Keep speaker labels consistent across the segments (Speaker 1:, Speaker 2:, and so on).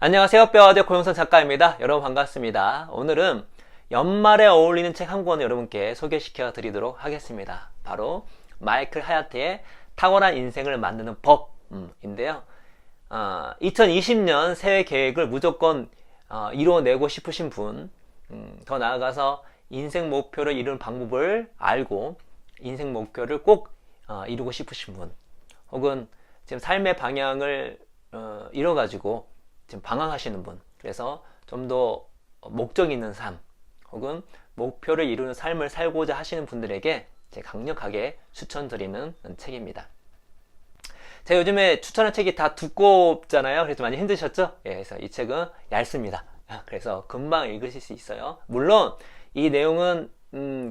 Speaker 1: 안녕하세요. 뼈아대 고영선 작가입니다. 여러분 반갑습니다. 오늘은 연말에 어울리는 책 한 권을 여러분께 소개시켜 드리도록 하겠습니다. 바로 마이클 하야트의 탁월한 인생을 만드는 법인데요. 2020년 새해 계획을 무조건 이뤄내고 싶으신 분, 더 나아가서 인생 목표를 이루는 방법을 알고 인생 목표를 꼭 이루고 싶으신 분, 혹은 지금 삶의 방향을 잃어가지고 지금 방황하시는 분, 그래서 좀 더 목적 있는 삶 혹은 목표를 이루는 삶을 살고자 하시는 분들에게 제가 강력하게 추천드리는 책입니다. 제가 요즘에 추천한 책이 다 두껍잖아요. 그래서 많이 힘드셨죠? 예, 그래서 이 책은 얇습니다. 그래서 금방 읽으실 수 있어요. 물론 이 내용은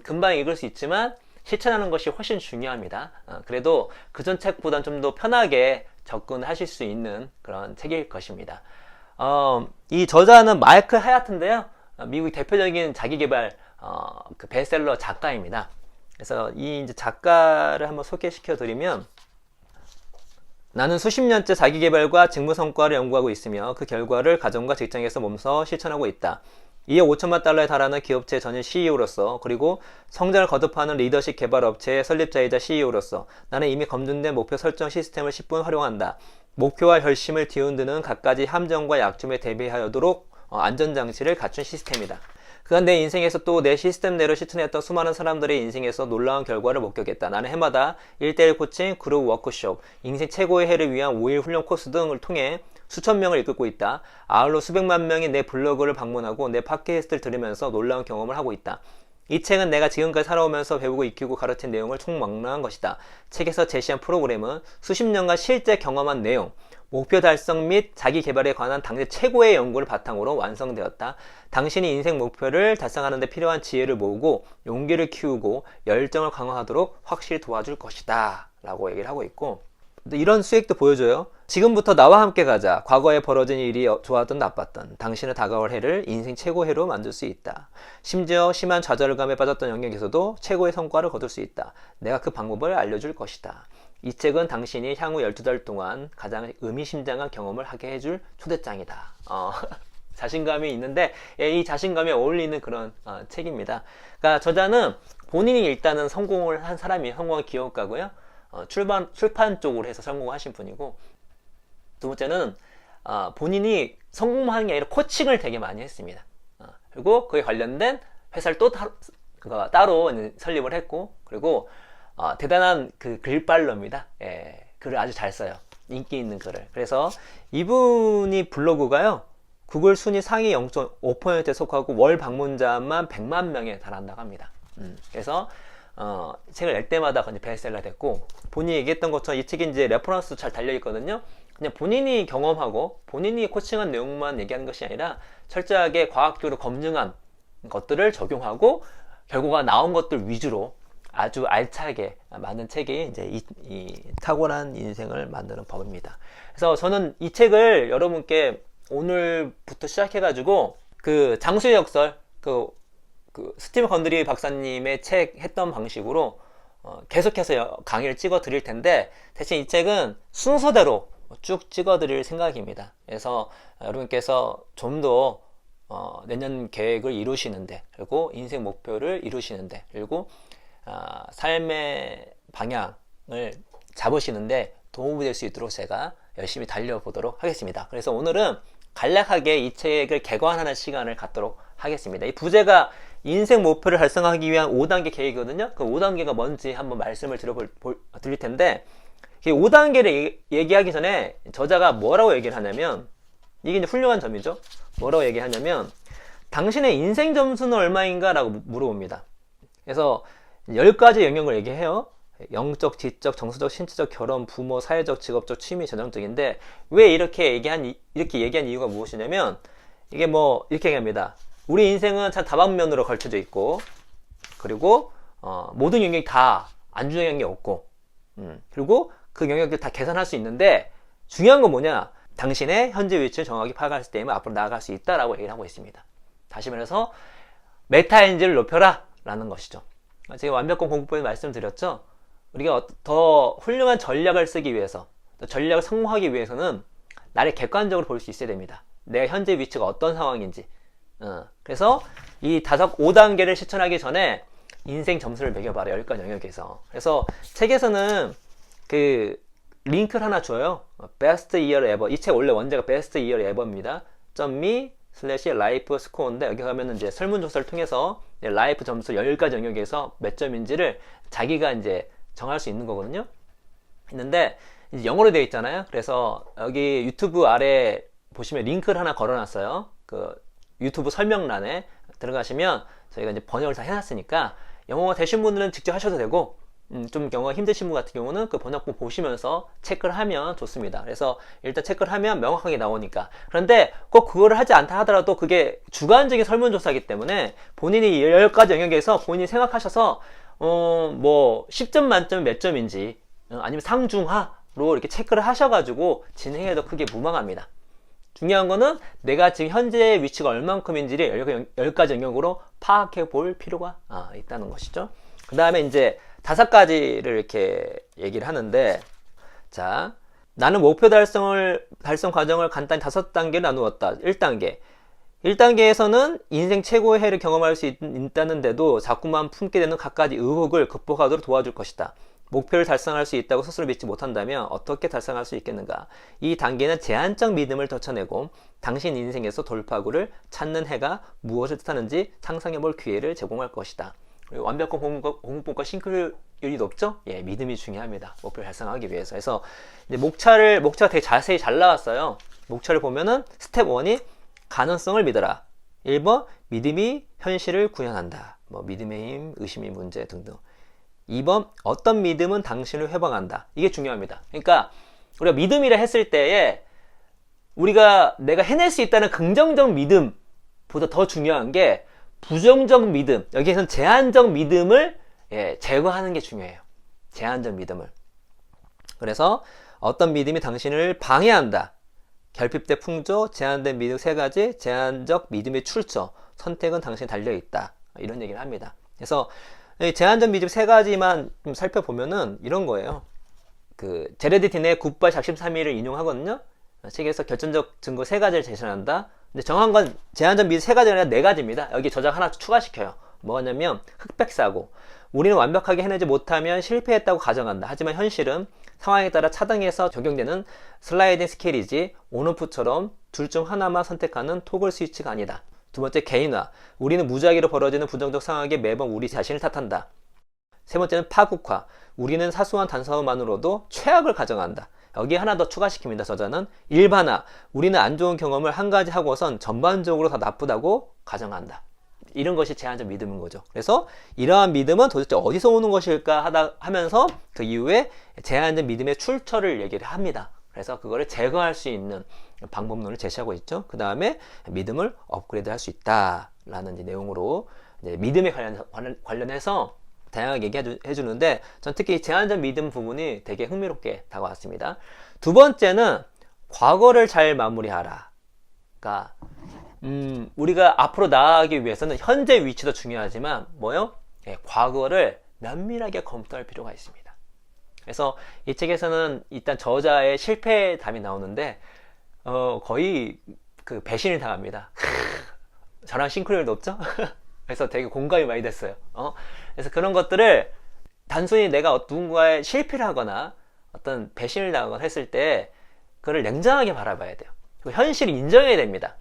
Speaker 1: 금방 읽을 수 있지만 실천하는 것이 훨씬 중요합니다. 그래도 그전 책보다는 좀 더 편하게 접근하실 수 있는 그런 책일 것입니다. 이 저자는 마이클 하야트인데요. 미국 대표적인 자기계발 그 베스트셀러 작가입니다. 그래서 이 이제 작가를 한번 소개시켜 드리면, 나는 수십 년째 자기계발과 직무 성과를 연구하고 있으며 그 결과를 가정과 직장에서 몸소 실천하고 있다. 이에 5천만 달러에 달하는 기업체 전임 CEO로서, 그리고 성장을 거듭하는 리더십 개발 업체의 설립자이자 CEO로서 나는 이미 검증된 목표 설정 시스템을 10분 활용한다. 목표와 결심을 뒤흔드는 갖가지 함정과 약점에 대비하도록 안전장치를 갖춘 시스템이다. 그간 내 인생에서 또 내 시스템대로 실천했던 수많은 사람들의 인생에서 놀라운 결과를 목격했다. 나는 해마다 1대1 코칭, 그룹 워크숍, 인생 최고의 해를 위한 5일 훈련 코스 등을 통해 수천 명을 이끌고 있다. 아울러 수백만 명이 내 블로그를 방문하고 내 팟캐스트를 들으면서 놀라운 경험을 하고 있다. 이 책은 내가 지금까지 살아오면서 배우고 익히고 가르친 내용을 총망라한 것이다. 책에서 제시한 프로그램은 수십 년간 실제 경험한 내용, 목표 달성 및 자기 개발에 관한 당대 최고의 연구를 바탕으로 완성되었다. 당신이 인생 목표를 달성하는 데 필요한 지혜를 모으고 용기를 키우고 열정을 강화하도록 확실히 도와줄 것이다 라고 얘기를 하고 있고, 이런 수익도 보여줘요. 지금부터 나와 함께 가자. 과거에 벌어진 일이 좋았든 나빴든 당신의 다가올 해를 인생 최고 해로 만들 수 있다. 심지어 심한 좌절감에 빠졌던 영역에서도 최고의 성과를 거둘 수 있다. 내가 그 방법을 알려줄 것이다. 이 책은 당신이 향후 12달 동안 가장 의미심장한 경험을 하게 해줄 초대장이다. 자신감이 있는데 이 자신감에 어울리는 그런 책입니다. 그러니까 저자는 본인이 일단은 성공을 한 사람이 성공한 기업가고요. 출판 쪽으로 해서 성공하신 분이고, 두 번째는 본인이 성공하는 게 아니라 코칭을 되게 많이 했습니다. 그리고 그에 관련된 회사를 또 따로 설립을 했고, 그리고 대단한 그 글빨러입니다. 예, 글을 아주 잘 써요. 인기 있는 글을. 그래서 이분이 블로그가요, 구글 순위 상위 0.5%에 속하고 월 방문자만 100만 명에 달한다고 합니다. 그래서 책을 낼 때마다 베스트셀러 됐고, 본인이 얘기했던 것처럼 이 책이 이제 레퍼런스도 잘 달려 있거든요. 그냥 본인이 경험하고 본인이 코칭한 내용만 얘기하는 것이 아니라 철저하게 과학적으로 검증한 것들을 적용하고 결과가 나온 것들 위주로 아주 알차게 만든 책이 이제 이 탁월한 인생을 만드는 법입니다. 그래서 저는 이 책을 여러분께 오늘부터 시작해가지고 그 장수의 역설, 그 스티븐 건드리 박사님의 책 했던 방식으로 계속해서 강의를 찍어 드릴 텐데, 대신 이 책은 순서대로 쭉 찍어 드릴 생각입니다. 그래서 여러분께서 좀 더 내년 계획을 이루시는데, 그리고 인생 목표를 이루시는데, 그리고 삶의 방향을 잡으시는데 도움이 될 수 있도록 제가 열심히 달려보도록 하겠습니다. 그래서 오늘은 간략하게 이 책을 개관하는 시간을 갖도록 하겠습니다. 이 부제가 인생 목표를 달성하기 위한 5단계 계획이거든요. 그 5단계가 뭔지 한번 말씀을 드릴 텐데, 이 5단계를 얘기하기 전에 저자가 뭐라고 얘기를 하냐면, 이게 이제 훌륭한 점이죠. 뭐라고 얘기하냐면, 당신의 인생 점수는 얼마인가? 라고 물어봅니다. 그래서 10가지 영역을 얘기해요. 영적, 지적, 정서적, 신체적, 결혼, 부모, 사회적, 직업적, 취미, 재정적인데, 왜 이렇게 얘기한 이유가 무엇이냐면, 이게 뭐 이렇게 얘기합니다. 우리 인생은 참 다방면으로 걸쳐져 있고, 그리고 모든 영역이 다 안중한 영역이 없고, 그리고 그 영역들 다 계산할 수 있는데, 중요한 건 뭐냐? 당신의 현재 위치를 정확히 파악할 때면 앞으로 나아갈 수 있다라고 얘기를 하고 있습니다. 다시 말해서 메타인지를 높여라 라는 것이죠. 제가 완벽한 공부법에 말씀드렸죠. 우리가 더 훌륭한 전략을 쓰기 위해서, 전략을 성공하기 위해서는 나를 객관적으로 볼 수 있어야 됩니다. 내가 현재 위치가 어떤 상황인지. 그래서 이 5단계를 실천하기 전에 인생 점수를 매겨봐라. 10가지 영역에서. 그래서 책에서는 그 링크를 하나 줘요. Best Year Ever. 이 책 원래 원제가 Best Year Ever입니다. .me/life score인데 여기 가면은 이제 설문조사를 통해서 라이프 점수 10가지 영역에서 몇 점인지를 자기가 이제 정할 수 있는 거거든요. 있는데 이제 영어로 되어 있잖아요. 그래서 여기 유튜브 아래 보시면 링크를 하나 걸어놨어요. 그 유튜브 설명란에 들어가시면 저희가 이제 번역을 다 해놨으니까 영어가 되신 분들은 직접 하셔도 되고 좀 영어가 힘드신 분 같은 경우는 그 번역본 보시면서 체크를 하면 좋습니다. 그래서 일단 체크를 하면 명확하게 나오니까. 그런데 꼭 그거를 하지 않다 하더라도 그게 주관적인 설문조사이기 때문에 본인이 10가지 영역에서 본인이 생각하셔서 뭐 10점 만점 몇 점인지 아니면 상중하로 이렇게 체크를 하셔가지고 진행해도 크게 무방합니다. 중요한 거는 내가 지금 현재 위치가 얼만큼인지를 10가지 영역으로 파악해 볼 필요가 있다는 것이죠. 그 다음에 이제 5가지를 이렇게 얘기를 하는데, 자, 나는 목표 달성 과정을 간단히 5단계로 나누었다. 1단계. 1단계에서는 인생 최고의 해를 경험할 수 있다는데도 자꾸만 품게 되는 갖가지 의혹을 극복하도록 도와줄 것이다. 목표를 달성할 수 있다고 스스로 믿지 못한다면 어떻게 달성할 수 있겠는가? 이 단계는 제한적 믿음을 떨쳐내고 당신 인생에서 돌파구를 찾는 해가 무엇을 뜻하는지 상상해 볼 기회를 제공할 것이다. 완벽한 공부법과 싱크율이 높죠? 예, 믿음이 중요합니다. 목표를 달성하기 위해서. 그래서 이제 목차가 되게 자세히 잘 나왔어요. 목차를 보면은 스텝 1이 가능성을 믿어라. 1번 믿음이 현실을 구현한다. 뭐 믿음의 힘, 의심의 문제 등등. 2번 어떤 믿음은 당신을 회방한다. 이게 중요합니다. 그러니까 우리가 믿음이라 했을 때에 우리가 내가 해낼 수 있다는 긍정적 믿음보다 더 중요한 게 부정적 믿음, 여기에서는 제한적 믿음을 제거하는 게 중요해요. 제한적 믿음을. 그래서 어떤 믿음이 당신을 방해한다. 결핍된 풍조, 제한된 믿음 3가지, 제한적 믿음의 출처, 선택은 당신에 달려있다. 이런 얘기를 합니다. 그래서 제한적 믿음 3가지만 좀 살펴보면은 이런 거예요. 그 제레드 딘의 굿바이 작심 삼일을 인용하거든요. 책에서 결정적 증거 3가지를 제시한다. 근데 정한 건 제한적 믿음 3가지가 아니라 4가지입니다. 여기 저장 하나 추가시켜요. 뭐냐면 흑백사고. 우리는 완벽하게 해내지 못하면 실패했다고 가정한다. 하지만 현실은 상황에 따라 차등해서 적용되는 슬라이딩 스케일이지 온오프처럼 둘 중 하나만 선택하는 토글 스위치가 아니다. 2번째, 개인화. 우리는 무작위로 벌어지는 부정적 상황에 매번 우리 자신을 탓한다. 3번째는 파국화. 우리는 사소한 단서만으로도 최악을 가정한다. 여기에 하나 더 추가시킵니다. 저자는 일반화. 우리는 안 좋은 경험을 한 가지 하고선 전반적으로 다 나쁘다고 가정한다. 이런 것이 제한적 믿음인 거죠. 그래서 이러한 믿음은 도대체 어디서 오는 것일까 하면서 그 이후에 제한적 믿음의 출처를 얘기를 합니다. 그래서 그거를 제거할 수 있는 방법론을 제시하고 있죠. 그 다음에 믿음을 업그레이드 할 수 있다라는 이제 내용으로 이제 믿음에 관련해서 다양하게 얘기해 주는데 전 특히 제한적 믿음 부분이 되게 흥미롭게 다가왔습니다. 2번째는 과거를 잘 마무리하라. 그러니까 우리가 앞으로 나아가기 위해서는 현재 위치도 중요하지만 뭐요? 과거를 면밀하게 검토할 필요가 있습니다. 그래서 이 책에서는 일단 저자의 실패담이 나오는데 거의 그 배신을 당합니다. 저랑 싱크로율 높죠? 그래서 되게 공감이 많이 됐어요. 그래서 그런 것들을 단순히 내가 누군가의 실패를 하거나 어떤 배신을 당하거나 했을 때 그걸 냉정하게 바라봐야 돼요. 그리고 현실을 인정해야 됩니다.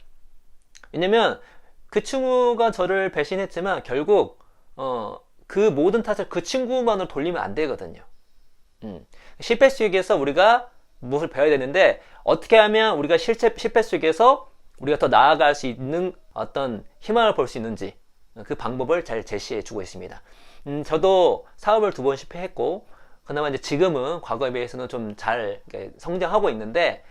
Speaker 1: 왜냐면 그 친구가 저를 배신했지만 결국 그 모든 탓을 그 친구만으로 돌리면 안 되거든요. 실패 속에서 우리가 무엇을 배워야 되는데 어떻게 하면 우리가 실패 속에서 우리가 더 나아갈 수 있는 어떤 희망을 볼 수 있는지 그 방법을 잘 제시해 주고 있습니다. 저도 사업을 2번 실패했고 그나마 이제 지금은 과거에 비해서는 좀 잘 성장하고 있는데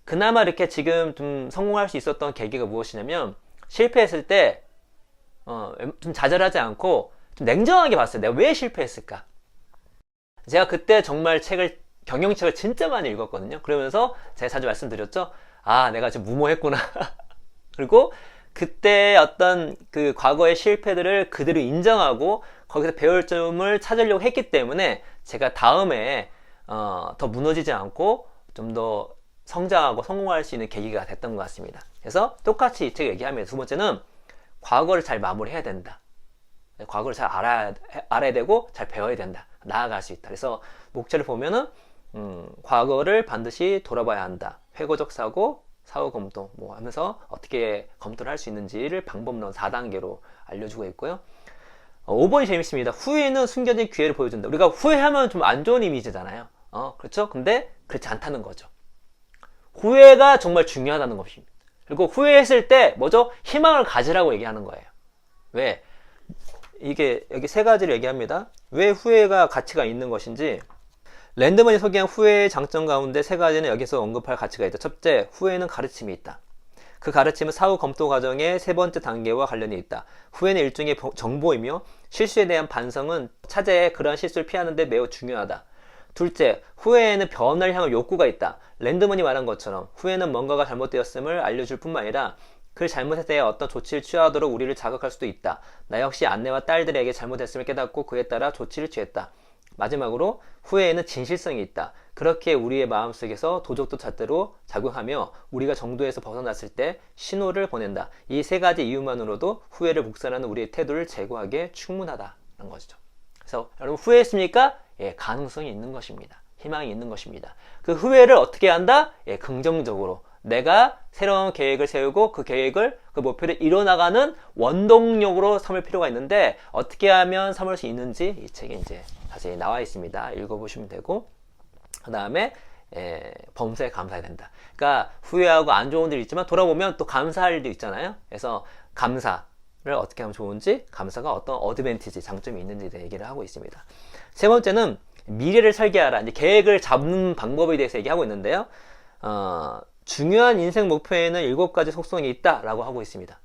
Speaker 1: 그나마 이렇게 지금 좀 성공할 수 있었던 계기가 무엇이냐면 실패했을 때 좀 좌절하지 않고 좀 냉정하게 봤어요. 내가 왜 실패했을까? 제가 그때 정말 경영책을 진짜 많이 읽었거든요. 그러면서 제가 자주 말씀드렸죠. 아, 내가 지금 무모했구나. 그리고 그때 어떤 그 과거의 실패들을 그대로 인정하고 거기서 배울 점을 찾으려고 했기 때문에 제가 다음에 더 무너지지 않고 좀 더 성장하고 성공할 수 있는 계기가 됐던 것 같습니다. 그래서 똑같이 이 책 얘기하면서 두 번째는 과거를 잘 마무리해야 된다. 과거를 잘 알아야 되고 잘 배워야 된다. 나아갈 수 있다. 그래서 목차를 보면은 과거를 반드시 돌아봐야 한다. 회고적 사고, 사후 검토 뭐 하면서 어떻게 검토를 할 수 있는지를 방법론 4단계로 알려주고 있고요. 5번이 재밌습니다. 후회는 숨겨진 기회를 보여준다. 우리가 후회하면 좀 안 좋은 이미지잖아요. 그렇죠? 근데 그렇지 않다는 거죠. 후회가 정말 중요하다는 것입니다. 그리고 후회했을 때 뭐죠? 희망을 가지라고 얘기하는 거예요. 왜? 이게 여기 세 가지를 얘기합니다. 왜 후회가 가치가 있는 것인지. 랜드먼이 소개한 후회의 장점 가운데 세 가지는 여기서 언급할 가치가 있다. 첫째, 후회는 가르침이 있다. 그 가르침은 사후 검토 과정의 세 번째 단계와 관련이 있다. 후회는 일종의 정보이며 실수에 대한 반성은 차제에 그러한 실수를 피하는 데 매우 중요하다. 둘째, 후회에는 변화를 향한 욕구가 있다. 랜드먼이 말한 것처럼 후회는 뭔가가 잘못되었음을 알려줄 뿐만 아니라 그 잘못에 대해 어떤 조치를 취하도록 우리를 자극할 수도 있다. 나 역시 아내와 딸들에게 잘못했음을 깨닫고 그에 따라 조치를 취했다. 마지막으로 후회에는 진실성이 있다. 그렇게 우리의 마음속에서 도적도 잣대로 작용하며 우리가 정도에서 벗어났을 때 신호를 보낸다. 이 세 가지 이유만으로도 후회를 묵살하는 우리의 태도를 제고하기에 충분하다는 것이죠. 그래서 여러분 후회했습니까? 예, 가능성이 있는 것입니다. 희망이 있는 것입니다. 그 후회를 어떻게 한다? 예, 긍정적으로 내가 새로운 계획을 세우고 그 계획을, 그 목표를 이뤄나가는 원동력으로 삼을 필요가 있는데 어떻게 하면 삼을 수 있는지 이 책에 이제 자세히 나와 있습니다. 읽어보시면 되고, 그 다음에 범사에 감사해야 된다. 그러니까 후회하고 안 좋은 일이 있지만 돌아보면 또 감사할 일도 있잖아요. 그래서 감사를 어떻게 하면 좋은지, 감사가 어떤 어드밴티지, 장점이 있는지에 대해 얘기를 하고 있습니다. 세 번째는 미래를 설계하라. 이제 계획을 잡는 방법에 대해서 얘기하고 있는데요. 중요한 인생 목표에는 7가지 속성이 있다라고 하고 있습니다.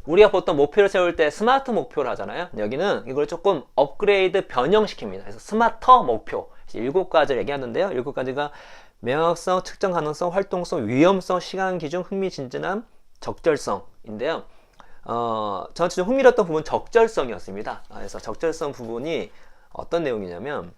Speaker 1: 우리가 보통 목표를 세울 때 스마트 목표를 하잖아요. 여기는 이걸 조금 업그레이드 변형시킵니다. 그래서 스마터 목표 7가지를 얘기하는데요. 7가지가 명확성, 측정 가능성, 활동성, 위험성, 시간 기준, 흥미진진함, 적절성인데요. 저한테 좀 흥미로웠던 부분은 적절성이었습니다. 그래서 적절성 부분이 어떤 내용이냐면,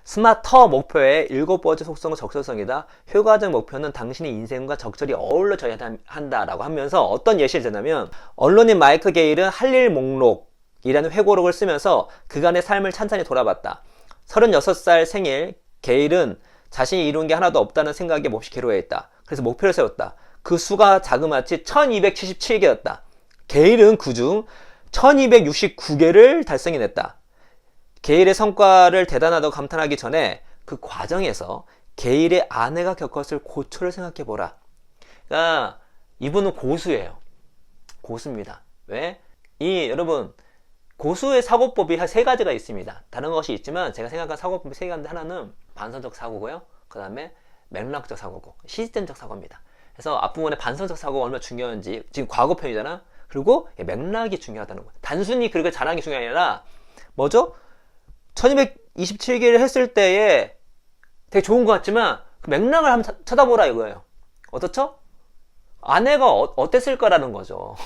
Speaker 1: 스마터 목표의 7번째 속성은 적절성이다. 효과적 목표는 당신의 인생과 적절히 어울려져야 한다라고 하면서 어떤 예시를 드냐면, 언론인 마이크 게일은 할 일 목록이라는 회고록을 쓰면서 그간의 삶을 찬찬히 돌아봤다. 36살 생일 게일은 자신이 이룬 게 하나도 없다는 생각에 몹시 괴로워했다. 그래서 목표를 세웠다. 그 수가 자그마치 1277개였다. 게일은 그중 1269개를 달성해냈다. 게일의 성과를 대단하다고 감탄하기 전에 그 과정에서 게일의 아내가 겪었을 고초를 생각해보라. 그러니까 이분은 고수예요. 고수입니다. 왜? 여러분, 고수의 사고법이 한 3가지가 있습니다. 다른 것이 있지만 제가 생각한 사고법이 3가지인데, 하나는 반선적 사고고요. 그 다음에 맥락적 사고고, 시스템적 사고입니다. 그래서 앞부분에 반선적 사고가 얼마나 중요한지, 지금 과거편이잖아. 그리고 맥락이 중요하다는 거예요. 단순히 그렇게 잘하는 게 중요한 게 아니라 뭐죠? 1227개를 했을 때에 되게 좋은 것 같지만 그 맥락을 한번 쳐다보라 이거예요. 어떻죠? 아내가 어땠을까라는 거죠.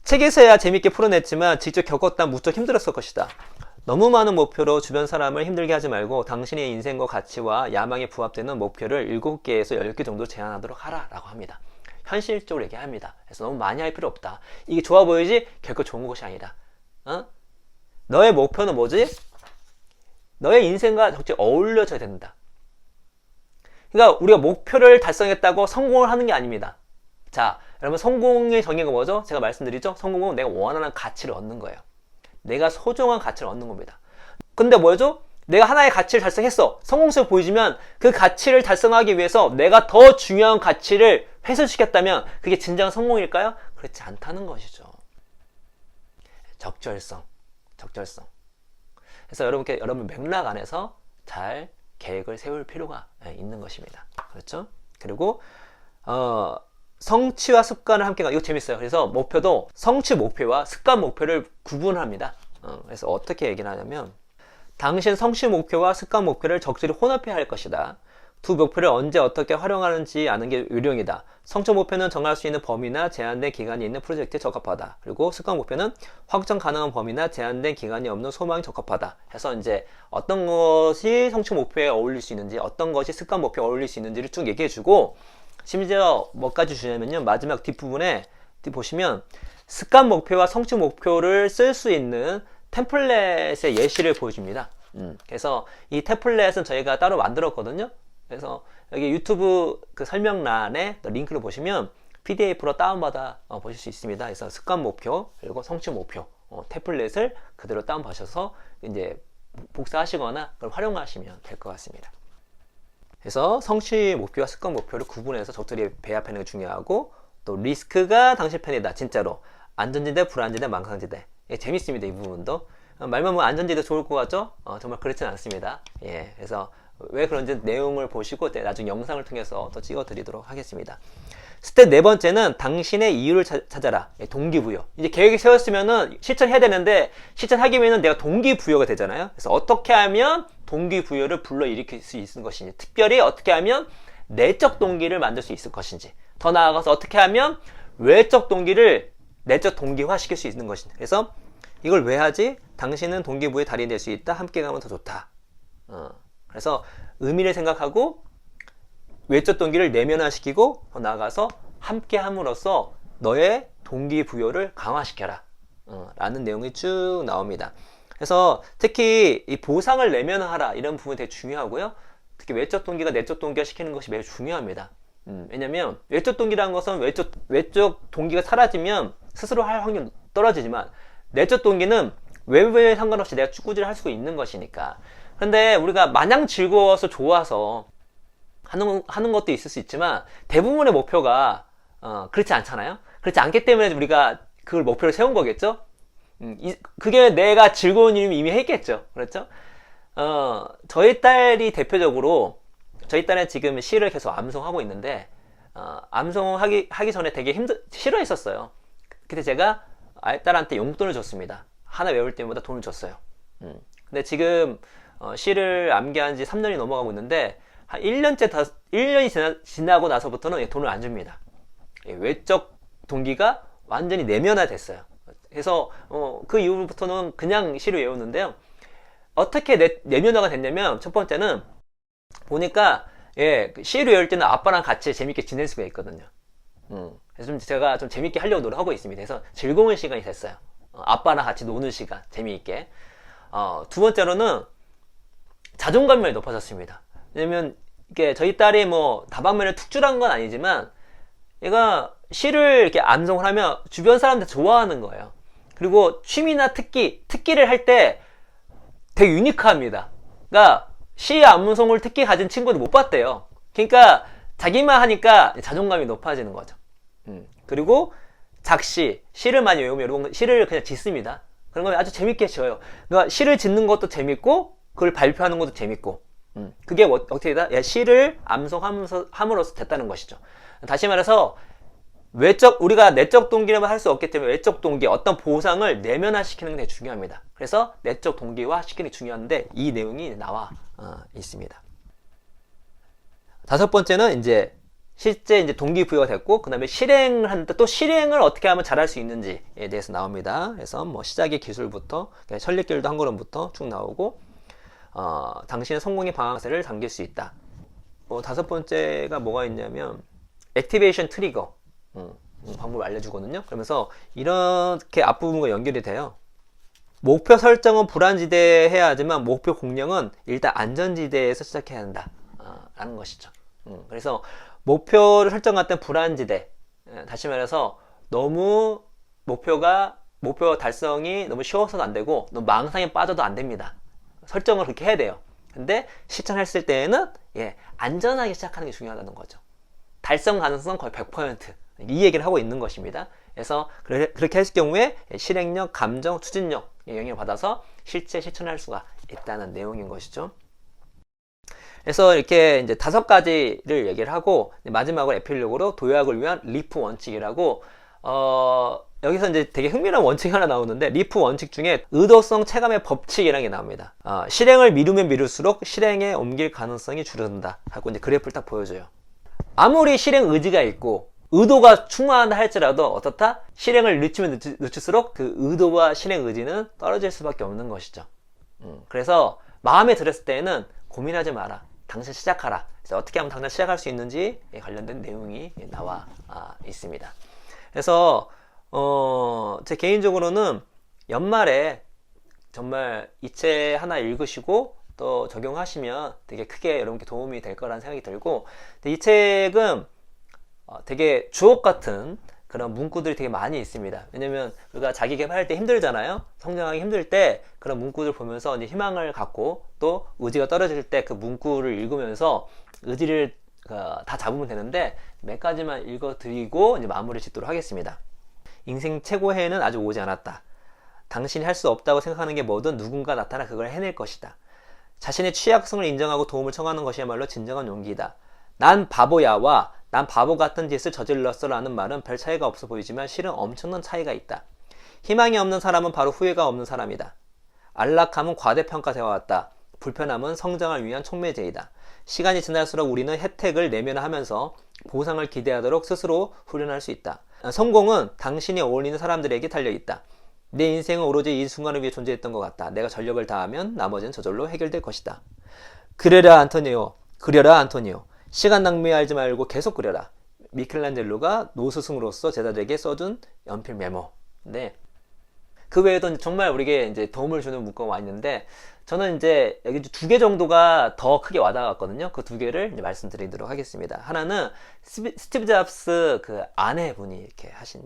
Speaker 1: 책에서야 재밌게 풀어냈지만 직접 겪었다면 무척 힘들었을 것이다. 너무 많은 목표로 주변 사람을 힘들게 하지 말고 당신의 인생과 가치와 야망에 부합되는 목표를 7개에서 10개 정도 제한하도록 하라 라고 합니다. 현실적으로 얘기합니다. 그래서 너무 많이 할 필요 없다. 이게 좋아 보이지 결코 좋은 것이 아니다. 너의 목표는 뭐지? 너의 인생과 적절히 어울려져야 된다. 그러니까 우리가 목표를 달성했다고 성공을 하는 게 아닙니다. 자, 여러분, 성공의 정의가 뭐죠? 제가 말씀드리죠? 성공은 내가 원하는 가치를 얻는 거예요. 내가 소중한 가치를 얻는 겁니다. 근데 뭐죠? 내가 하나의 가치를 달성했어. 성공성이 보이지만 그 가치를 달성하기 위해서 내가 더 중요한 가치를 훼손시켰다면 그게 진정한 성공일까요? 그렇지 않다는 것이죠. 적절성. 그래서 여러분 맥락 안에서 잘 계획을 세울 필요가 있는 것입니다. 그렇죠? 그리고 성취와 습관을 함께 이거 재밌어요. 그래서 목표도 성취 목표와 습관 목표를 구분합니다. 그래서 어떻게 얘기를 하냐면, 당신 성취 목표와 습관 목표를 적절히 혼합해야 할 것이다. 두 목표를 언제 어떻게 활용하는지 아는 게 요령이다. 성취 목표는 정할 수 있는 범위나 제한된 기간이 있는 프로젝트에 적합하다. 그리고 습관 목표는 확정 가능한 범위나 제한된 기간이 없는 소망에 적합하다. 해서 이제 어떤 것이 성취 목표에 어울릴 수 있는지, 어떤 것이 습관 목표에 어울릴 수 있는지를 쭉 얘기해주고, 심지어 뭐까지 주냐면요, 마지막 뒷부분에 보시면 습관 목표와 성취 목표를 쓸 수 있는 템플릿의 예시를 보여줍니다. 그래서 이 템플릿은 저희가 따로 만들었거든요. 그래서 여기 유튜브 그 설명란에 링크를 보시면 PDF로 다운받아 보실 수 있습니다. 그래서 습관 목표 그리고 성취 목표 템플릿을 그대로 다운받으셔서 이제 복사하시거나 그걸 활용하시면 될 것 같습니다. 그래서 성취 목표와 습관 목표를 구분해서 적절히 배합하는 게 중요하고, 또 리스크가 당신 편이다. 진짜로 안전지대, 불안지대, 망상지대. 예, 재밌습니다. 이 부분도 말만 뭐 안전지대 좋을 것 같죠? 정말 그렇진 않습니다. 예, 그래서 왜 그런지 내용을 보시고 나중에 영상을 통해서 또 찍어 드리도록 하겠습니다. 스텝 네 번째는 당신의 이유를 찾아라. 예, 동기부여. 이제 계획이 세웠으면은 실천해야 되는데, 실천하기 위해서는 내가 동기부여가 되잖아요. 그래서 어떻게 하면 동기부여를 불러일으킬 수 있는 것인지, 특별히 어떻게 하면 내적 동기를 만들 수 있을 것인지, 더 나아가서 어떻게 하면 외적 동기를 내적 동기화 시킬 수 있는 것인지. 그래서 이걸 왜 하지? 당신은 동기부여의 달인이 될 수 있다. 함께 가면 더 좋다. 그래서 의미를 생각하고 외적 동기를 내면화시키고, 더 나아가서 함께 함으로써 너의 동기부여를 강화시켜라 라는 내용이 쭉 나옵니다. 그래서 특히 이 보상을 내면화하라, 이런 부분이 되게 중요하고요. 특히 외적 동기가 내적 동기화 시키는 것이 매우 중요합니다. 왜냐면 외적 동기라는 것은 외적 동기가 사라지면 스스로 할 확률이 떨어지지만, 내적 동기는 외부에 상관없이 내가 꾸준히 할 수 있는 것이니까. 근데 우리가 마냥 즐거워서 좋아서 하는 것도 있을 수 있지만, 대부분의 목표가 그렇지 않잖아요. 그렇지 않기 때문에 우리가 그걸 목표로 세운 거겠죠. 그게 내가 즐거운 일이면 이미 했겠죠. 그렇죠? 저희 딸이 대표적으로, 저희 딸은 지금 시를 계속 암송하고 있는데, 암송하기 전에 되게 싫어했었어요. 그때 제가 딸한테 용돈을 줬습니다. 하나 외울 때마다 돈을 줬어요. 근데 지금 시를 암기한 지 3년이 넘어가고 있는데, 한 1년이 지나고 나서부터는 돈을 안 줍니다. 외적 동기가 완전히 내면화 됐어요. 그래서 그 이후부터는 그냥 시를 외우는데요. 어떻게 내면화가 됐냐면, 첫 번째는 보니까 시를 외울 때는 아빠랑 같이 재밌게 지낼 수가 있거든요. 그래서 제가 좀 재밌게 하려고 노력하고 있습니다. 그래서 즐거운 시간이 됐어요. 아빠랑 같이 노는 시간, 재미있게. 두 번째로는 자존감이 많이 높아졌습니다. 왜냐면 이게 저희 딸이 뭐 다방면을 툭줄한 건 아니지만, 얘가 시를 이렇게 암송을 하면 주변 사람들 좋아하는 거예요. 그리고 취미나 특기를 할 때 되게 유니크합니다. 그러니까 시 암송을 특기 가진 친구들 못 봤대요. 그러니까 자기만 하니까 자존감이 높아지는 거죠. 그리고 시를 많이 외우면 여러분 시를 그냥 짓습니다. 그런 거 아주 재밌게 지어요. 그러니까 시를 짓는 것도 재밌고, 그걸 발표하는 것도 재밌고, 그게 어떻게 되다? 시를 암송함으로써 됐다는 것이죠. 다시 말해서 우리가 내적 동기라면 할 수 없기 때문에 외적 동기, 어떤 보상을 내면화시키는 게 되게 중요합니다. 그래서 내적 동기화 시키는 게 중요한데, 이 내용이 나와 있습니다. 다섯 번째는 이제 실제 이제 동기부여가 됐고, 그 다음에 실행을 하는데, 또 실행을 어떻게 하면 잘할 수 있는지에 대해서 나옵니다. 그래서 뭐 시작의 기술부터 설립길도 한 걸음부터 쭉 나오고, 당신의 성공의 방향세를 당길 수 있다. 다섯 번째가 뭐가 있냐면 액티베이션 트리거 방법을 알려주거든요. 그러면서 이렇게 앞부분과 연결이 돼요. 목표 설정은 불안지대에 해야 하지만 목표 공략은 일단 안전지대에서 시작해야 한다 라는 것이죠. 그래서 목표를 설정할 때 불안지대, 다시 말해서 너무 목표 달성이 너무 쉬워서도 안 되고, 너무 망상에 빠져도 안 됩니다. 설정을 그렇게 해야 돼요. 근데 실천했을 때에는 안전하게 시작하는 게 중요하다는 거죠. 달성 가능성 거의 100%, 이 얘기를 하고 있는 것입니다. 그래서 그렇게 했을 경우에 실행력, 감정, 추진력에 영향을 받아서 실제 실천할 수가 있다는 내용인 것이죠. 그래서 이렇게 이제 5가지를 얘기를 하고, 마지막으로 에필로그로 도약을 위한 리프 원칙이라고, 여기서 이제 되게 흥미로운 원칙이 하나 나오는데, 리프 원칙 중에 의도성 체감의 법칙이라는 게 나옵니다. 실행을 미루면 미룰수록 실행에 옮길 가능성이 줄어든다 하고 이제 그래프를 딱 보여줘요. 아무리 실행 의지가 있고 의도가 충만하다 할지라도 어떻다? 실행을 늦추면 늦출수록 그 의도와 실행 의지는 떨어질 수밖에 없는 것이죠. 그래서 마음에 들었을 때는 고민하지 마라. 당장 시작하라. 그래서 어떻게 하면 당장 시작할 수 있는지 관련된 내용이 나와 있습니다. 그래서 제 개인적으로는 연말에 정말 이 책 하나 읽으시고 또 적용하시면 되게 크게 여러분께 도움이 될 거라는 생각이 들고, 이 책은 되게 주옥 같은 그런 문구들이 되게 많이 있습니다. 왜냐면 우리가 자기 개발할 때 힘들잖아요. 성장하기 힘들 때 그런 문구들 보면서 이제 희망을 갖고, 또 의지가 떨어질 때 그 문구를 읽으면서 의지를 다 잡으면 되는데, 몇 가지만 읽어드리고 이제 마무리 짓도록 하겠습니다. 인생 최고의 해는 아직 오지 않았다. 당신이 할 수 없다고 생각하는 게 뭐든 누군가 나타나 그걸 해낼 것이다. 자신의 취약성을 인정하고 도움을 청하는 것이야말로 진정한 용기이다. 난 바보야와 난 바보 같은 짓을 저질렀어 라는 말은 별 차이가 없어 보이지만 실은 엄청난 차이가 있다. 희망이 없는 사람은 바로 후회가 없는 사람이다. 안락함은 과대평가되어 왔다. 불편함은 성장을 위한 촉매제이다. 시간이 지날수록 우리는 혜택을 내면하면서 보상을 기대하도록 스스로 훈련할 수 있다. 성공은 당신이 어울리는 사람들에게 달려있다. 내 인생은 오로지 이 순간을 위해 존재했던 것 같다. 내가 전력을 다하면 나머지는 저절로 해결될 것이다. 그려라 안토니오. 그려라 안토니오. 시간 낭비하지 말고 계속 그려라. 미켈란젤로가 노스승으로서 제자들에게 써준 연필 메모. 네. 그 외에도 정말 우리에게 이제 도움을 주는 문구가 많이 있는데, 저는 이제 여기 2개 정도가 더 크게 와닿았거든요. 그 2개를 이제 말씀드리도록 하겠습니다. 하나는 스티브 잡스 그 아내분이 이렇게 하신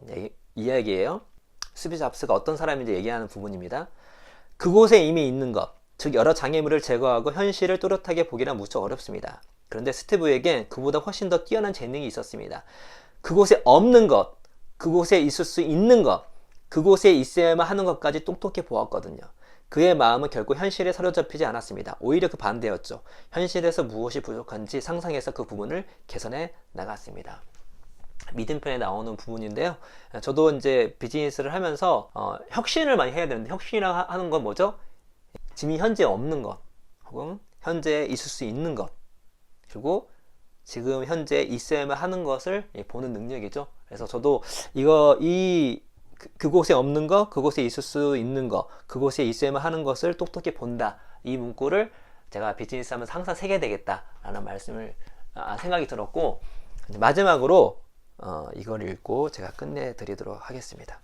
Speaker 1: 이야기예요. 스티브 잡스가 어떤 사람인지 얘기하는 부분입니다. 그곳에 이미 있는 것, 즉 여러 장애물을 제거하고 현실을 또렷하게 보기란 무척 어렵습니다. 그런데 스티브에겐 그보다 훨씬 더 뛰어난 재능이 있었습니다. 그곳에 없는 것, 그곳에 있을 수 있는 것, 그곳에 있어야만 하는 것까지 똑똑히 보았거든요. 그의 마음은 결코 현실에 사로잡히지 않았습니다. 오히려 그 반대였죠. 현실에서 무엇이 부족한지 상상해서 그 부분을 개선해 나갔습니다. 믿음편에 나오는 부분인데요. 저도 이제 비즈니스를 하면서 혁신을 많이 해야 되는데, 혁신이라고 하는 건 뭐죠? 지금 현재 없는 것, 혹은 현재 있을 수 있는 것, 그리고 지금 현재 있어야만 하는 것을 보는 능력이죠. 그래서 저도 그곳에 없는 것, 그곳에 있을 수 있는 것, 그곳에 있어야만 하는 것을 똑똑히 본다. 이 문구를 제가 비즈니스 하면서 항상 새겨야 되겠다라는 생각이 들었고, 마지막으로 이걸 읽고 제가 끝내드리도록 하겠습니다.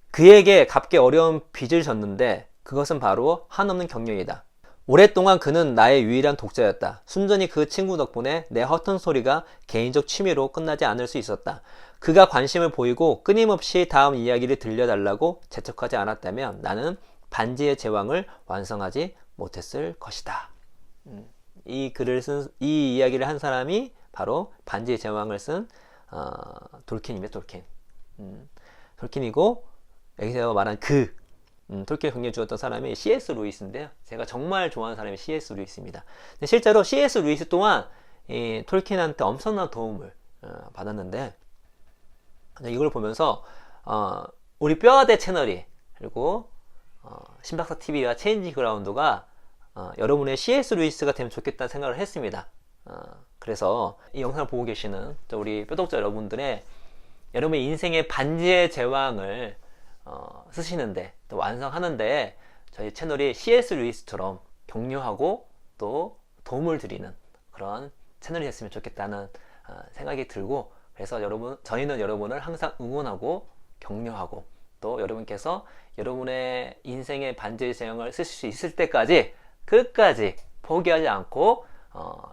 Speaker 1: 그에게 값게 어려운 빚을 졌는데 그것은 바로 한없는 경력이다. 오랫동안 그는 나의 유일한 독자였다. 순전히 그 친구 덕분에 내 허튼 소리가 개인적 취미로 끝나지 않을 수 있었다. 그가 관심을 보이고 끊임없이 다음 이야기를 들려달라고 재촉하지 않았다면 나는 반지의 제왕을 완성하지 못했을 것이다. 이 이야기를 한 사람이 바로 반지의 제왕을 쓴 돌킨입니다. 돌킨. 돌킨이고, 여기서 말한 톨킨을 강력해 주었던 사람이 C.S. 루이스인데요. 제가 정말 좋아하는 사람이 C.S. 루이스입니다. 근데 실제로 C.S. 루이스 또한 톨킨한테 엄청난 도움을 받았는데, 이걸 보면서 우리 뼈아대 채널이, 그리고 신박사 TV와 체인지 그라운드가 여러분의 C.S. 루이스가 되면 좋겠다는 생각을 했습니다. 그래서 이 영상을 보고 계시는 우리 뼈독자 여러분들의 여러분의 인생의 반지의 제왕을 쓰시는데, 또 완성하는데 저희 채널이 C.S. 루이스처럼 격려하고 또 도움을 드리는 그런 채널이 됐으면 좋겠다는 생각이 들고, 그래서 저희는 여러분을 항상 응원하고 격려하고, 또 여러분께서 여러분의 인생의 반지의 제왕을 쓰실 수 있을 때까지 끝까지 포기하지 않고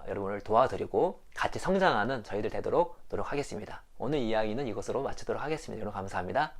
Speaker 1: 여러분을 도와드리고 같이 성장하는 저희들 되도록 노력하겠습니다. 오늘 이야기는 이것으로 마치도록 하겠습니다. 여러분 감사합니다.